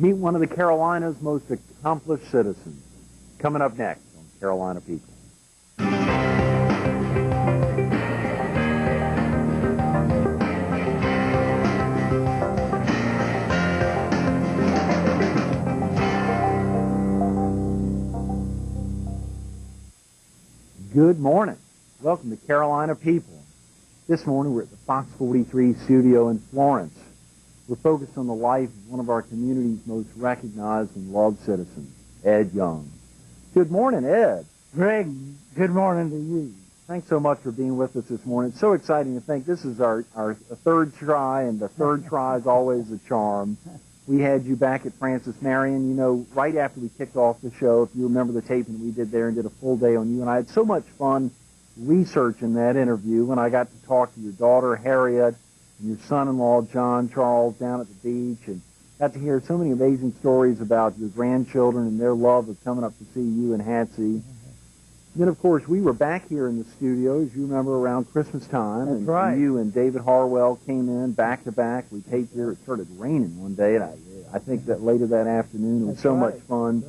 Meet one of the Carolinas' most accomplished citizens. Coming up next on Carolina People. Good morning. Welcome to Carolina People. This morning we're at the Fox 43 studio in Florence. We're focused on the life of one of our community's most recognized and loved citizens, Ed Young. Good morning, Ed. Greg, good morning to you. Thanks so much for being with us this morning. It's so exciting to think this is our third try, and the third try is always a charm. We had you back at Francis Marion, you know, right after we kicked off the show. If you remember the taping we did there and did a full day on you, and I had so much fun researching that interview when I got to talk to your daughter, Harriet, and your son-in-law, John Charles, down at the beach, and got to hear so many amazing stories about your grandchildren and their love of coming up to see you and Hatsy. Then, of course, we were back here in the studio, as you remember, around Christmas time. That's and right. You and David Harwell came in back-to-back. We taped here. It started raining one day, and I think that later that afternoon, it was so much fun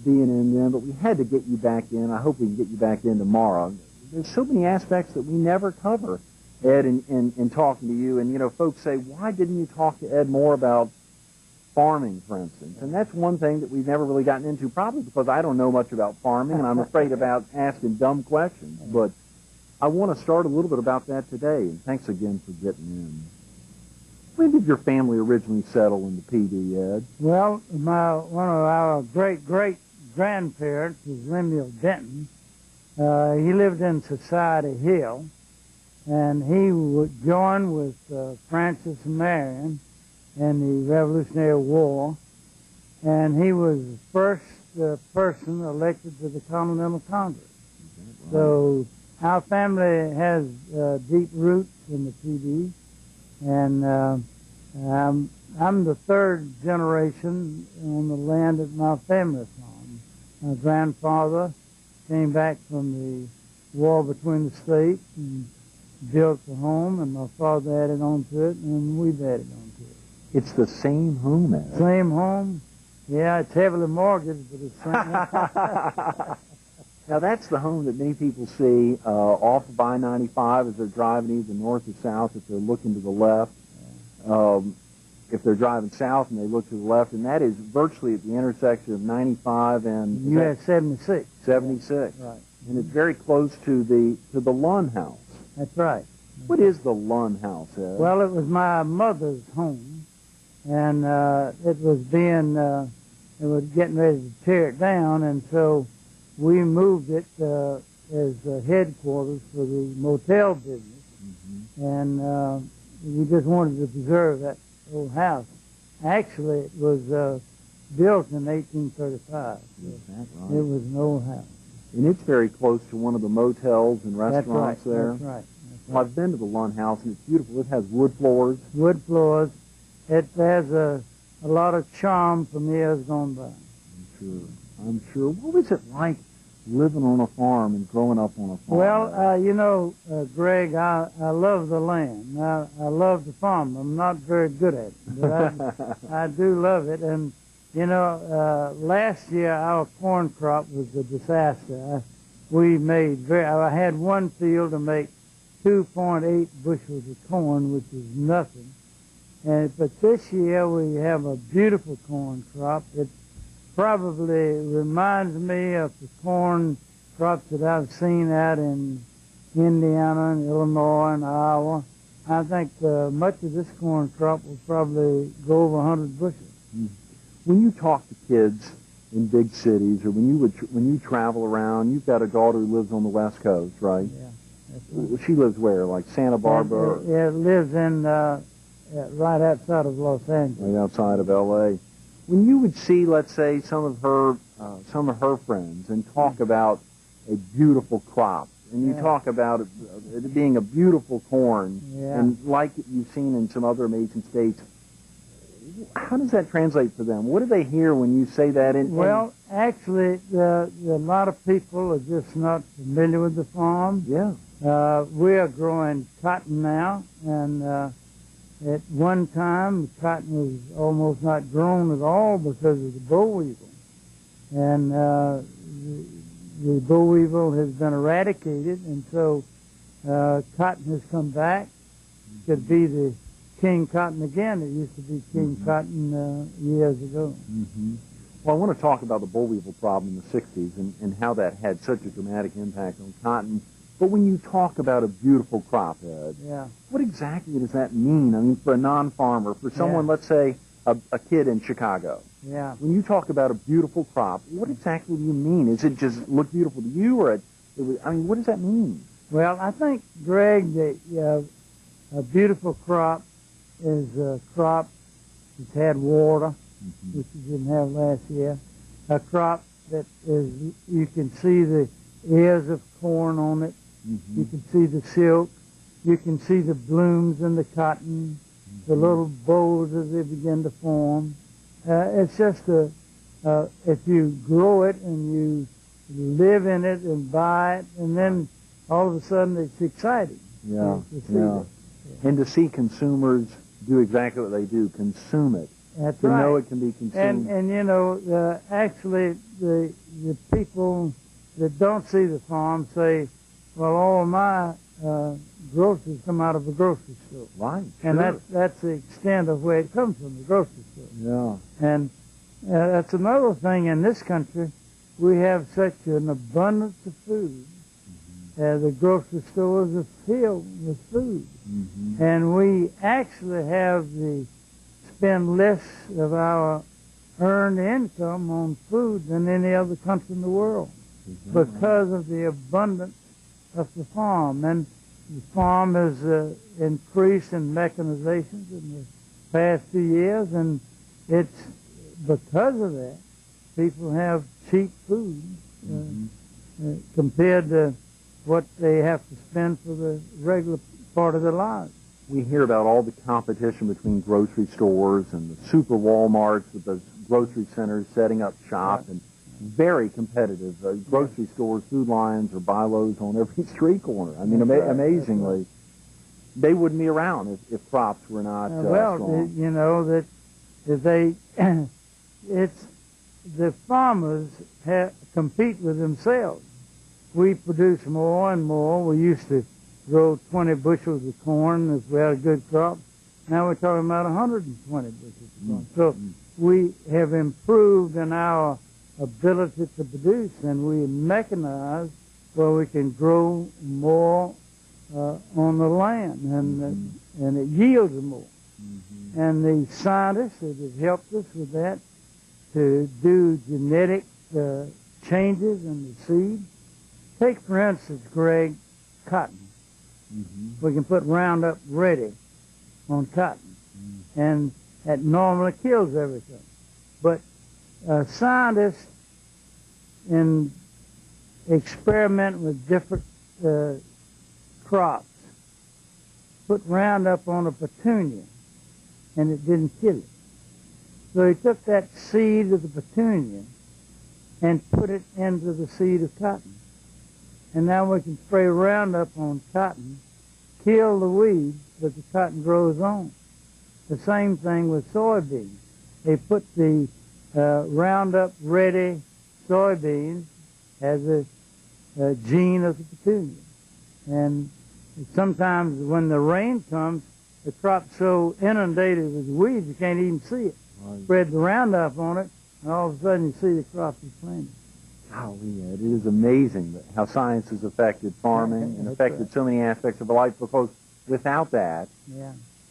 being in then. But we had to get you back in. I hope we can get you back in tomorrow. There's so many aspects that we never cover, Ed, in talking to you. And, you know, folks say, why didn't you talk to Ed more about farming, for instance? And that's one thing that we've never really gotten into, probably because I don't know much about farming, and I'm afraid about asking dumb questions. But I want to start a little bit about that today, and thanks again for getting in. When did your family originally settle in the PD, Ed? Well, one of our great-great-grandparents was Lemuel Denton. He lived in Society Hill, and he would join with Francis Marion in the Revolutionary War, and he was the first person elected to the Continental Congress. Right? So our family has deep roots in the PD, and I'm the third generation on the land that my family farmed. My grandfather came back from the war between the states and built the home, and my father added on to it, and we've added on to it. It's the same home, Ed. Same home. Yeah, it's heavily mortgaged, but it's same. Now, that's the home that many people see off of I-95 as they're driving either north or south if they're looking to the left. If they're driving south and they look to the left, and that is virtually at the intersection of 95 and US 76. 76. Right. And it's very close to the Lunn house. That's right. What is the Lunn house, Ed? Well, it was my mother's home, and it was getting ready to tear it down, and so we moved it as headquarters for the motel business, and we just wanted to preserve that old house. Actually, it was built in 1835. So is that right? It was an old house. And it's very close to one of the motels and restaurants there. That's right. Well, I've been to the Lunn house, and it's beautiful. It has wood floors. Wood floors. It has a lot of charm from years gone by. I'm sure. What was it like living on a farm and growing up on a farm? Well, you know, Greg, I love the land. I love the farm. I'm not very good at it, but I do love it. And, you know, last year our corn crop was a disaster. I had one field to make 2.8 bushels of corn, which is nothing. But this year we have a beautiful corn crop. It probably reminds me of the corn crops that I've seen out in Indiana and Illinois and Iowa. I think much of this corn crop will probably go over 100 bushels. When you talk to kids in big cities, or when you travel around, you've got a daughter who lives on the West Coast, right? Yeah. Right. She lives where, like Santa Barbara? Yeah, it lives in right outside of Los Angeles. Right outside of L.A. When you would see, let's say, some of her friends and talk about a beautiful crop, and you talk about it being a beautiful corn, and like you've seen in some other amazing states, how does that translate for them? What do they hear when you say that? Well, actually, a lot of people are just not familiar with the farm. Yeah. We are growing cotton now, and at one time, cotton was almost not grown at all because of the boll weevil. And the boll weevil has been eradicated, and so cotton has come back. It could be the king cotton again. It used to be king cotton years ago. Well, I want to talk about the boll weevil problem in the 60s and how that had such a dramatic impact on cotton. But when you talk about a beautiful crop, Ed, what exactly does that mean? I mean, for a non-farmer, for someone, let's say, a kid in Chicago. When you talk about a beautiful crop, what exactly do you mean? Is it just look beautiful to you, or I mean, what does that mean? Well, I think, Greg, that a beautiful crop is a crop that's had water, which you didn't have last year. A crop that is, you can see the ears of corn on it. You can see the silk. You can see the blooms in the cotton, the little bows as they begin to form. It's just if you grow it and you live in it and buy it, and then all of a sudden it's exciting. To see it. And to see consumers do exactly what they do, consume it. That's to right. know it can be consumed. And you know, actually the people that don't see the farm say, well, all my groceries come out of a grocery store. Right. And that's the extent of where it comes from, the grocery store. And that's another thing in this country. We have such an abundance of food. The grocery stores are filled with food. And we actually spend less of our earned income on food than any other country in the world because of the abundance of the farm. And the farm has increased in mechanizations in the past few years, and it's because of that people have cheap food compared to what they have to spend for the regular part of their lives. We hear about all the competition between grocery stores and the super Walmarts with those grocery centers setting up shop, and very competitive. Grocery stores, Food Lions, or buy lows on every street corner. I mean, amazingly. They wouldn't be around if crops were not strong. You know, that they, it's, the farmers compete with themselves. We produce more and more. We used to grow 20 bushels of corn if we had a good crop. Now we're talking about 120 bushels of corn. So we have improved in our ability to produce, and we mechanize where we can grow more on the land, and it yields more. And the scientists that have helped us with that to do genetic changes in the seed. Take, for instance, Greg, cotton. We can put Roundup Ready on cotton, and that normally kills everything. But scientists experiment with different crops. Put Roundup on a petunia, and it didn't kill it. So he took that seed of the petunia and put it into the seed of cotton. And now we can spray Roundup on cotton, kill the weeds, but the cotton grows on. The same thing with soybeans. They put the Roundup Ready soybeans as a gene of the petunia. And sometimes when the rain comes, the crop's so inundated with weeds you can't even see it. Spread the Roundup on it, and all of a sudden you see the crop is planted. Golly, Ed, it is amazing how science has affected farming and affected so many aspects of life, because without that,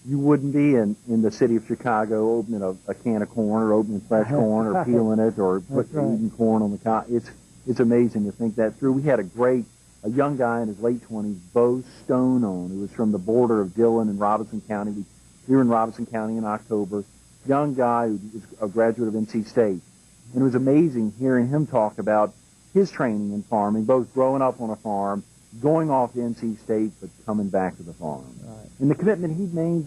you wouldn't be in the city of Chicago opening a can of corn or opening fresh corn or peeling it or eating corn on the cob. It's amazing to think that through. We had a young guy in his late 20s, Bo Stone, who was from the border of Dillon and Robinson County. We were in Robinson County in October. Young guy who was a graduate of NC State. And it was amazing hearing him talk about his training in farming, both growing up on a farm, going off to NC State, but coming back to the farm. And the commitment he made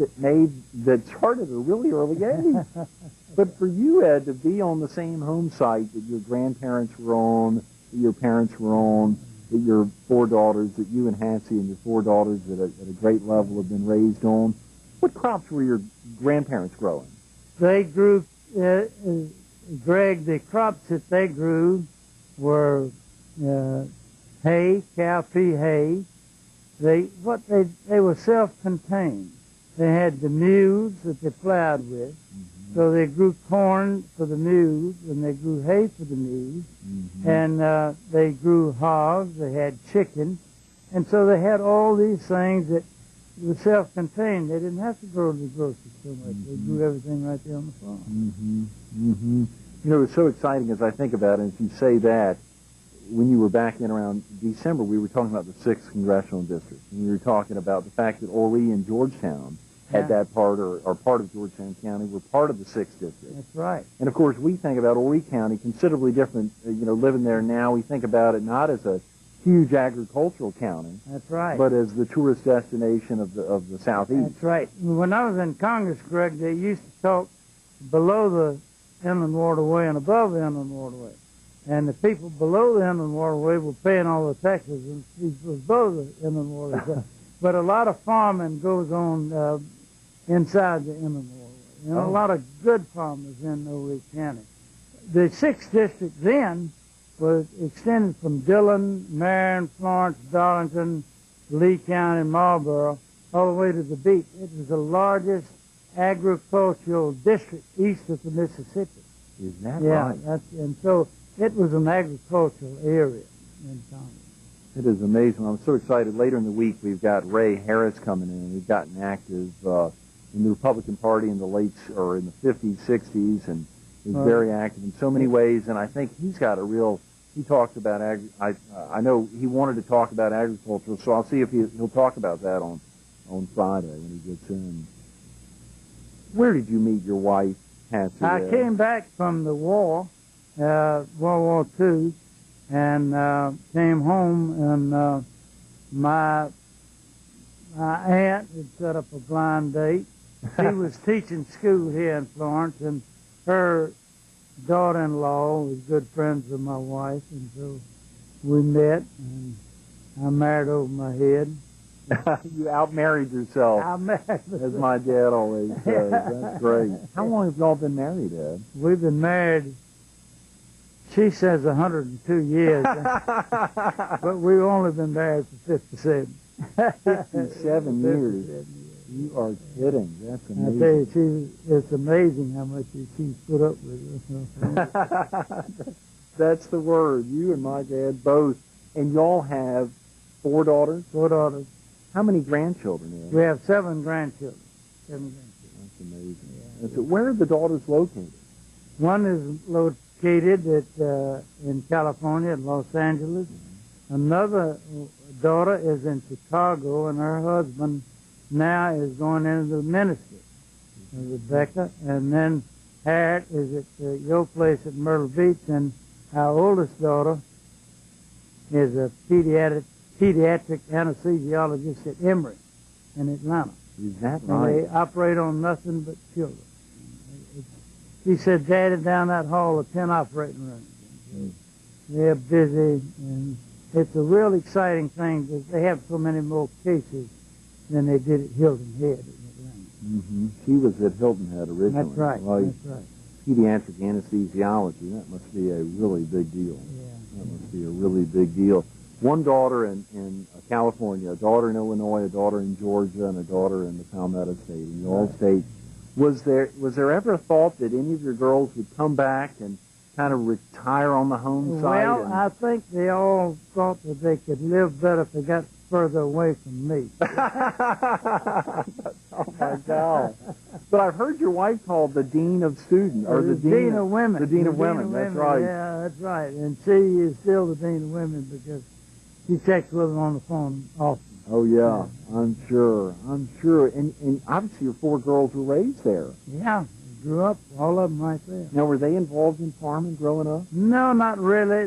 that started at a really early age. But for you, Ed, to be on the same home site that your grandparents were on, that your parents were on, that your four daughters, that you and Hansie and your four daughters at a great level have been raised on, What crops were your grandparents growing? They grew, Greg, the crops that they grew were hay, cowpea hay. They were self-contained. They had the mules that they plowed with. So they grew corn for the mules, and they grew hay for the mules, and they grew hogs, they had chickens, and so they had all these things that were self-contained. They didn't have to go to the grocery store much. They grew everything right there on the farm. You know, it's so exciting as I think about it, and if you say that, when you were back in around December, we were talking about the 6th Congressional District, and we were talking about the fact that Horry and Georgetown had that part, or part of Georgetown County, were part of the 6th District. That's right. And, of course, we think about Horry County considerably different. You know, living there now, we think about it not as a huge agricultural county. That's right. But as the tourist destination of the Southeast. That's right. When I was in Congress, Greg, they used to talk below the inland waterway and above the inland waterway. And the people below the inland waterway were paying all the taxes, and people above the inland waterway. But a lot of farming goes on inside the inland waterway. You know, a lot of good farmers in Horry County. The 6th District then was extended from Dillon, Marion, Florence, Darlington, Lee County, Marlboro, all the way to the beach. It was the largest agricultural district east of the Mississippi. Is that right? right? And so it was an agricultural area in Congress. It is amazing. I'm so excited. Later in the week, we've got Ray Harris coming in. We've gotten active in the Republican Party in the in the 50s, 60s, and is very active in so many ways. And I think he's got a real. He talks about I know he wanted to talk about agriculture, so I'll see if he'll talk about that on Friday when he gets in. Where did you meet your wife, Patsy? I came back from the war, World War II, and came home, and my aunt had set up a blind date. She was teaching school here in Florence, and her daughter-in-law was good friends with my wife, and so we met, and I married over my head. You out-married yourself, I married as my dad always says. That's great. How long have y'all been married, Ed? We've been married, she says 102 years, but we've only been married for 57. 57 years. You are kidding. That's amazing. I tell you, it's amazing how much she's put up with. That's the word. You and my dad both. And y'all have 4 daughters? 4 daughters. How many grandchildren, Ed? We have 7 grandchildren. 7 grandchildren. That's amazing. Yeah. So where are the daughters located? One is located in California, in Los Angeles. Another daughter is in Chicago, and her husband now is going into the ministry, Rebecca. And then Harriet is at your place at Myrtle Beach, and our oldest daughter is a pediatric anesthesiologist at Emory in Atlanta. Is that And right? they operate on nothing but children. She said, Daddy, down that hall are 10 operating rooms. They're busy, and it's a real exciting thing because they have so many more cases than they did at Hilton Head in Atlanta. She was at Hilton Head originally. That's right. That's right. Pediatric anesthesiology. That must be a really big deal. Yeah. That must be a really big deal. One daughter in California, a daughter in Illinois, a daughter in Georgia, and a daughter in the Palmetto State, in the All-State. Was there ever a thought that any of your girls would come back and kind of retire on the home side? Well, I think they all thought that they could live better if they got further away from me. Oh, my God. But I've heard your wife called the Dean of Students, or the Dean of Women. The Dean of Women, that's right. Yeah, that's right. And she is still the Dean of Women because she checks with them on the phone often. Oh, yeah, I'm sure. And obviously your 4 girls were raised there. Yeah, grew up, all of them right there. Now, were they involved in farming growing up? No, not really.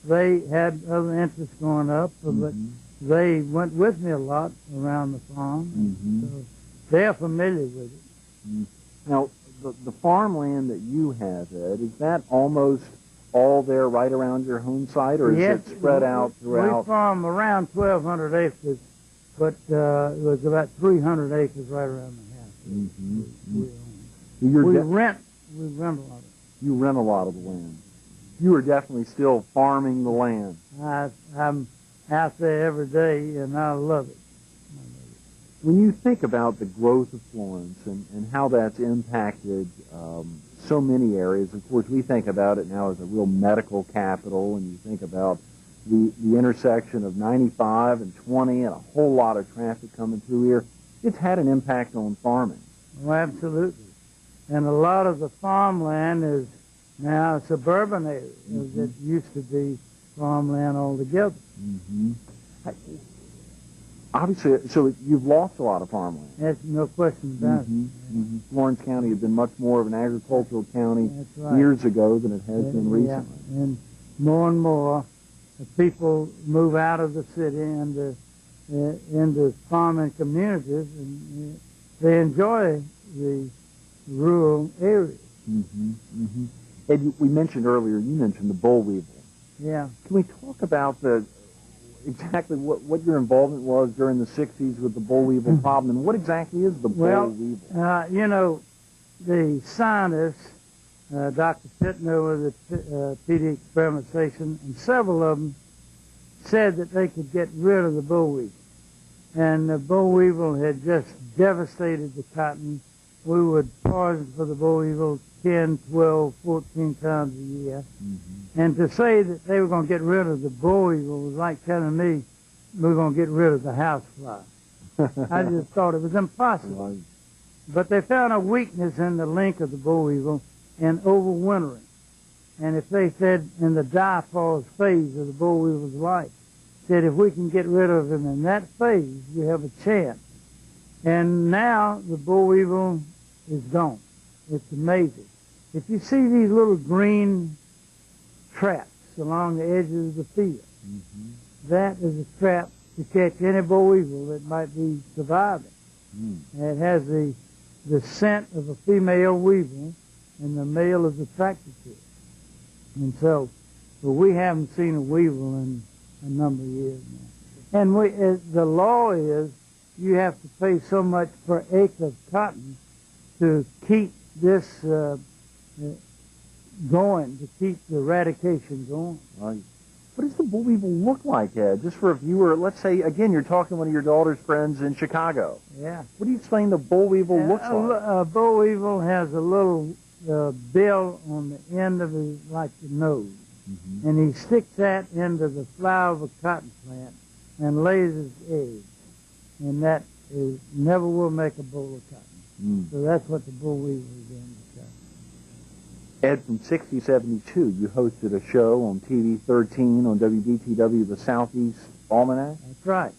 They had other interests growing up, but they went with me a lot around the farm. So they're familiar with it. Now, the farmland that you have, Ed, is that almost all there right around your home site, or is it spread out throughout? We farm around 1,200 acres but it was about 300 acres right around the house. Mm-hmm. We rent a lot of it. You rent a lot of the land. You are definitely still farming the land. I'm out there every day, and I love it. When you think about the growth of Florence and how that's impacted so many areas, of course, we think about it now as a real medical capital, and you think about the intersection of 95 and 20 and a whole lot of traffic coming through here. It's had an impact on farming. Oh, absolutely. And a lot of the farmland is now suburban areas that used to be farmland altogether. Mm-hmm. Obviously, so you've lost a lot of farmland. That's no question about it. Mm-hmm. Florence County had been much more of an agricultural county right. years ago than it has been recently. Yeah. And more the people move out of the city and into farming communities, and they enjoy the rural areas. Mm-hmm. Mm-hmm. And we mentioned earlier, you mentioned the boll weevil. Yeah. Can we talk about exactly what your involvement was during the 60s with the boll weevil problem, and what exactly is the boll weevil? You know, the scientists, Dr. Pittner with the PD Experiment Station, and several of them said that they could get rid of the boll weevil. And the boll weevil had just devastated the cotton. We would poison for the boll weevil 10, 12, 14 times a year. Mm-hmm. And to say that they were going to get rid of the boll weevil was like telling me we're going to get rid of the housefly. I just thought it was impossible. Right. But they found a weakness in the link of the boll weevil in overwintering. And if they said in the die-pause phase of the boll weevil's life, said if we can get rid of him in that phase, we have a chance. And now the boll weevil is gone. It's amazing. If you see these little green traps along the edges of the field, that is a trap to catch any boll weevil that might be surviving. And it has the scent of a female weevil, and the male is attracted to it. And so, but we haven't seen a weevil in a number of years now. And the law is you have to pay so much per acre of cotton to keep this going, to keep the eradication going. Right. What does the boll weevil look like, Ed? Just for a viewer, let's say, again, you're talking to one of your daughter's friends in Chicago. Yeah. What do you explain the boll weevil looks like? A boll weevil has a little bill on the end of his, like the nose. Mm-hmm. And he sticks that into the flower of a cotton plant and lays his eggs. And that never will make a boll of cotton. So that's what the boll weevil is doing to cotton. Ed, from 6072, you hosted a show on TV 13 on WDTW, the Southeast Almanac. That's right.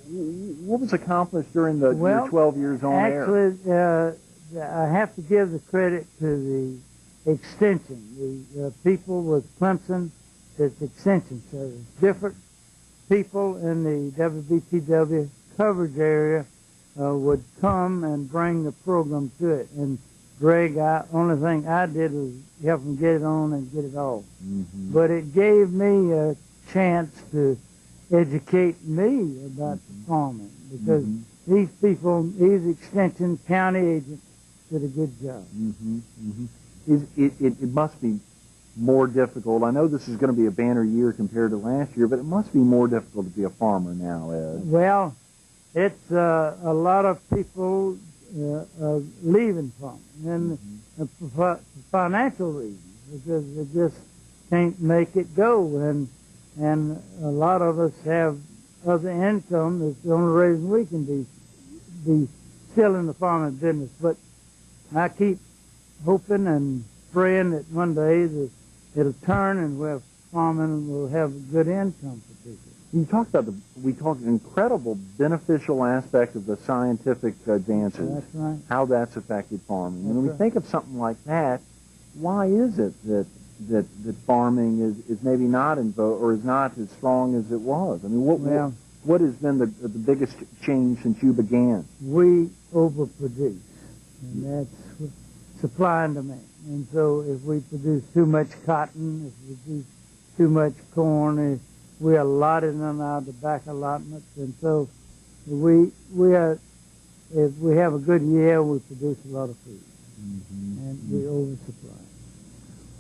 What was accomplished during your 12 years on air? Actually, I have to give the credit to the extension. The people with Clemson, it's extension service. Different people in the WBTW coverage area would come and bring the program to it. And Greg, only thing I did was help them get it on and get it off. Mm-hmm. But it gave me a chance to educate me about farming, because these people, these extension county agents, did a good job. It must be more difficult. I know this is going to be a banner year compared to last year, but it must be more difficult to be a farmer now, Ed. Well, it's a lot of people leaving farming, and for financial reasons, because they just can't make it go, and a lot of us have other income. That's the only reason we can be still in the farming business. But I keep hoping and praying that one day that it'll turn and where farming will have a good income for people. You talked about we talked an incredible beneficial aspect of the scientific advances. That's right. How that's affected farming. When we think of something like that, why is it that farming is maybe not in vogue or is not as strong as it was? I mean, what has been the biggest change since you began? We overproduce, and that's supply and demand. And so if we produce too much cotton, if we produce too much corn, we allotted on our tobacco allotments, and so we are, if we have a good year, we produce a lot of food, and we oversupply.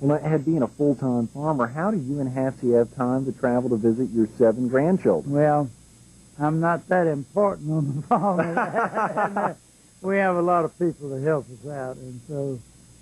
Well, Ed, being a full-time farmer, how do you and Hattie have time to travel to visit your 7 grandchildren? Well, I'm not that important on the farm. We have a lot of people to help us out, and so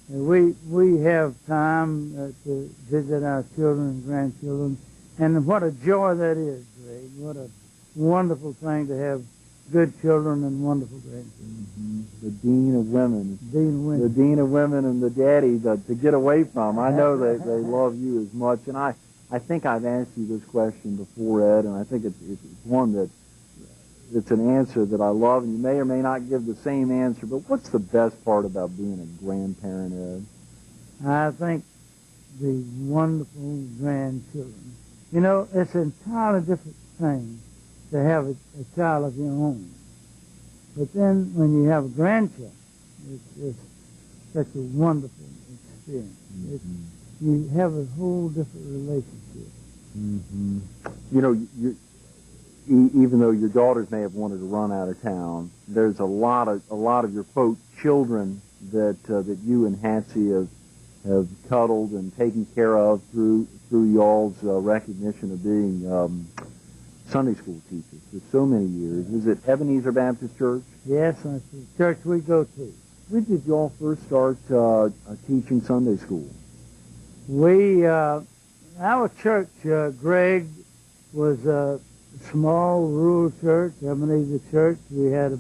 we have time to visit our children and grandchildren. And what a joy that is, Greg. What a wonderful thing to have good children and wonderful grandchildren. The dean of women. Dean of women. The dean of women and the daddy to get away from. I know they love you as much. And I think I've asked you this question before, Ed, and I think it's one that it's an answer that I love, and you may or may not give the same answer, but what's the best part about being a grandparent, Ed? I think the wonderful grandchildren. You know, it's an entirely different thing to have a child of your own. But then when you have a grandchild, it's such a wonderful experience. You have a whole different relationship. You know, even though your daughters may have wanted to run out of town, there's a lot of your quote children that you and Hattie have cuddled and taken care of through y'all's recognition of being Sunday school teachers for so many years. Is it Ebenezer Baptist Church? Yes, that's the church we go to. When did y'all first start teaching Sunday school? Our church, Greg, was a small rural church, Ebenezer Church. We had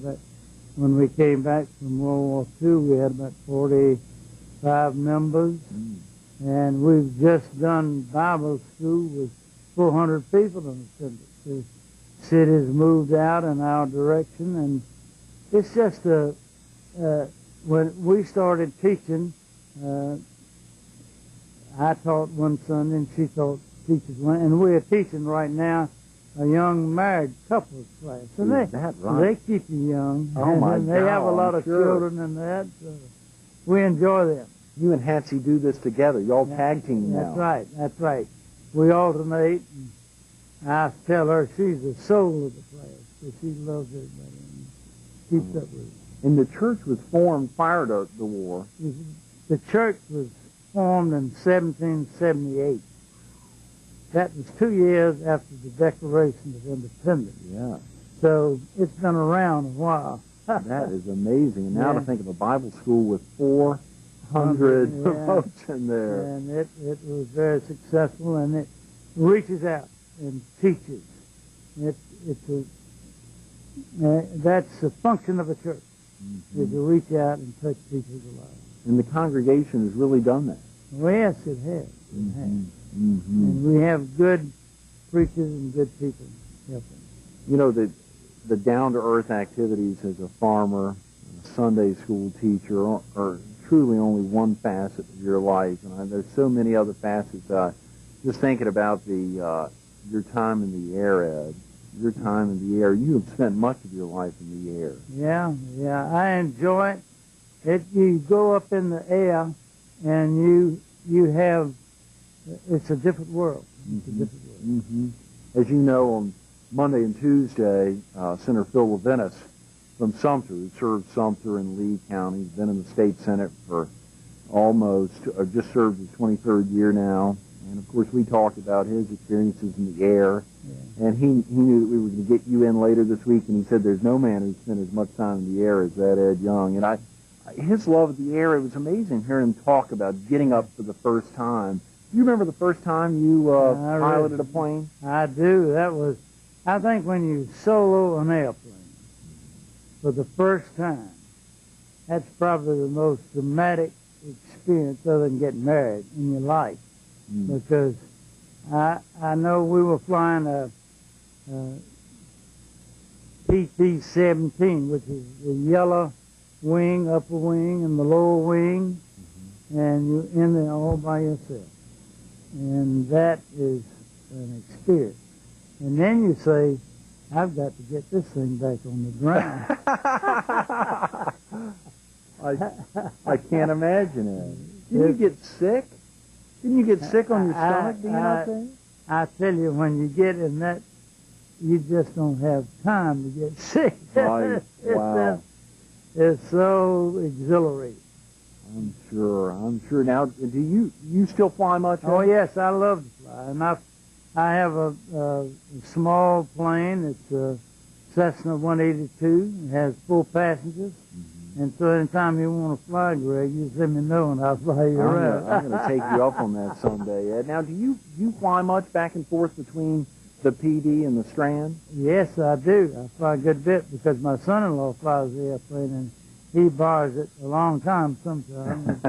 when we came back from World War II, we had about 45 members. And we've just done Bible school with 400 people in attendance. The city's moved out in our direction, and it's just when we started teaching, I taught one Sunday and she taught teachers one, and we're teaching right now a young married couples class. And Is that right? They keep you young. Oh, my and they have a God, lot of children and that. We enjoy them. You and Hattie do this together. Y'all tag team now. That's right. We alternate. And I tell her she's the soul of the class, so she loves everybody and keeps up with it. And the church was formed prior to the war. The church was formed in 1778. That was 2 years after the Declaration of Independence. Yeah. So it's been around a while. That is amazing. And now to think of a Bible school with 400 folks in there. And it was very successful, and it reaches out and teaches. That's the function of a church, is to reach out and touch people's lives. And the congregation has really done that. Well, yes, it has. It has. And we have good preachers and good people helping. You know, the down-to-earth activities as a farmer, a Sunday school teacher, are truly only one facet of your life. And there's so many other facets. Just thinking about your time in the air, Ed. Your time in the air. You have spent much of your life in the air. Yeah, I enjoy it. You go up in the air, and you have, it's a different world. It's a different world. As you know, on Monday and Tuesday, Senator Phil Levinas from Sumter, who served Sumter and Lee counties, been in the state senate for just served his 23rd year now. And of course, we talked about his experiences in the air. Yeah. And he knew that we were going to get you in later this week, and he said there's no man who's spent as much time in the air as that Ed Young. And his love of the air, it was amazing hearing him talk about getting up for the first time. Do you remember the first time you piloted a plane? I do. That was, I think, when you solo an airplane for the first time. That's probably the most dramatic experience other than getting married in your life. Because I know we were flying a PT-17, which is the yellow wing, upper wing, and the lower wing, and you're in there all by yourself. And that is an experience. And then you say, I've got to get this thing back on the ground. I can't imagine it. Did you get sick? Didn't you get sick on your stomach being out there? I tell you, when you get in that you just don't have time to get sick. Right. Wow. It's so exhilarating. I'm sure. I'm sure. Now, do you still fly much? Oh yes, I love to fly, and I have a small plane. It's a Cessna 182. It has 4 passengers. And so anytime you want to fly, Greg, you just let me know and I'll fly you around. I'm going to take you up on that someday, Ed. Now, do you fly much back and forth between the PD and the Strand? Yes, I do. I fly a good bit because my son-in-law flies the airplane and he borrows it a long time sometimes.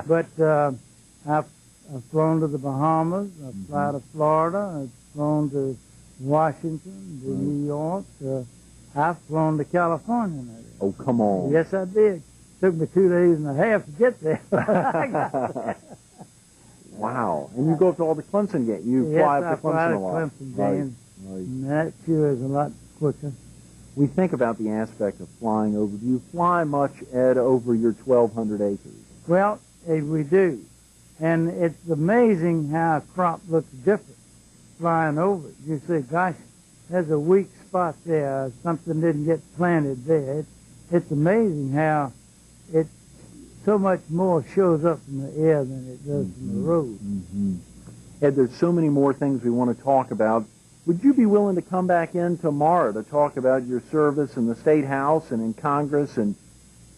But I've flown to the Bahamas. I've fly to Florida. I've flown to Washington, to New York. I've flown to California now. Oh, come on. Yes, I did. Took me 2 days and a half to get there. Wow. And you go up to all the Clemson games. You Yes, fly up I to fly Clemson to a lot. Clemson games. Right. And that sure is a lot quicker. We think about the aspect of flying over. Do you fly much, Ed, over your 1,200 acres? Well, we do. And it's amazing how a crop looks different flying over it. You say, gosh, there's a weak spot there. Something didn't get planted there. It's amazing how it so much more shows up in the air than it does in the road. Ed, there's so many more things we want to talk about. Would you be willing to come back in tomorrow to talk about your service in the State House and in Congress? And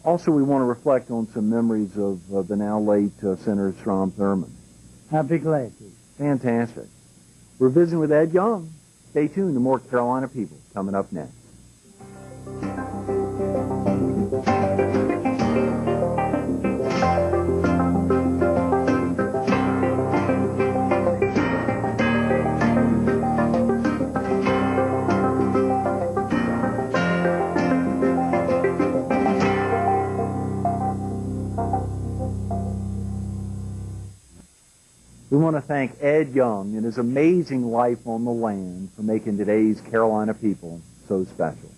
also we want to reflect on some memories of the now late Senator Strom Thurmond. I'd be glad to. Fantastic. We're visiting with Ed Young. Stay tuned to more Carolina People coming up next. We want to thank Ed Young and his amazing life on the land for making today's Carolina People so special.